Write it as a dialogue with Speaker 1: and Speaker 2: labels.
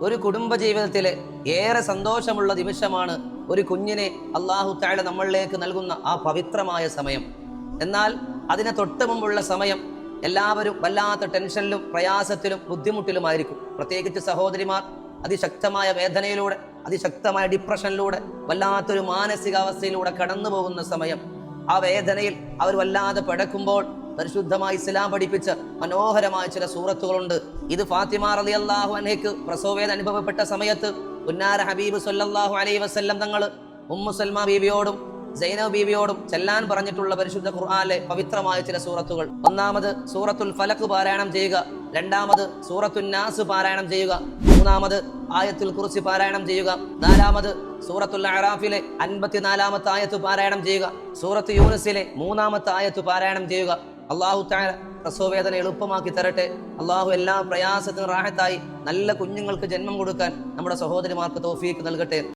Speaker 1: ഒരു കുടുംബജീവിതത്തിലെ ഏറെ സന്തോഷമുള്ള നിമിഷമാണ് ഒരു കുഞ്ഞിനെ അല്ലാഹു തആല നമ്മളിലേക്ക് നൽകുന്ന ആ പവിത്രമായ സമയം. എന്നാൽ അതിന് തൊട്ട് മുമ്പുള്ള സമയം എല്ലാവരും വല്ലാത്ത ടെൻഷനിലും പ്രയാസത്തിലും ബുദ്ധിമുട്ടിലുമായിരിക്കും. പ്രത്യേകിച്ച് സഹോദരിമാർ അതിശക്തമായ വേദനയിലൂടെ, അതിശക്തമായ ഡിപ്രഷനിലൂടെ, വല്ലാത്തൊരു മാനസികാവസ്ഥയിലൂടെ കടന്നു പോകുന്ന സമയം. ആ വേദനയിൽ അവർ വല്ലാതെ പിടക്കുമ്പോൾ പരിശുദ്ധമായി ഇസ്ലാം പഠിപ്പിച്ച മനോഹരമായ ചില സൂറത്തുകളുണ്ട്. ഇത് ഫാത്തിമ റളിയല്ലാഹു അൻഹയ്ക്ക് പ്രസവവേദന അനുഭവപ്പെട്ട സമയത്ത് പുന്നാര ഹബീബ് സല്ലല്ലാഹു അലൈഹി വസല്ലം തങ്ങൾ ഉമ്മു സൽമ ബീവിയോടും സൈനബ് ബീവിയോടും ചെല്ലാൻ പറഞ്ഞിട്ടുള്ള പരിശുദ്ധ ഖുർആനിലെ പവിത്രമായ ചില സൂറത്തുകൾ. ഒന്നാമത് സൂറത്തുൽ ഫലഖ് പാരായണം ചെയ്യുക, രണ്ടാമത് സൂറത്തുൻ നാസ് പാരായണം ചെയ്യുക, മൂന്നാമത് ആയത്തുൽ കുർസി പാരായണം ചെയ്യുക, നാലാമത് സൂറത്തുൽ അറാഫിലെ 54-ാമത്തെ ആയത്ത് പാരായണം ചെയ്യുക, സൂറത്ത് യൂനുസിലെ 3-ാമത്തെ ആയത്ത് പാരായണം ചെയ്യുക. അല്ലാഹു തആല പ്രസവവേദന എളുപ്പമാക്കി തരട്ടെ. അല്ലാഹു എല്ലാ പ്രയാസത്തിനും റാഹത്തായി നല്ല കുഞ്ഞുങ്ങൾക്ക് ജന്മം കൊടുക്കാൻ നമ്മുടെ സഹോദരിമാർക്ക് തൗഫീക്ക് നൽകട്ടെ.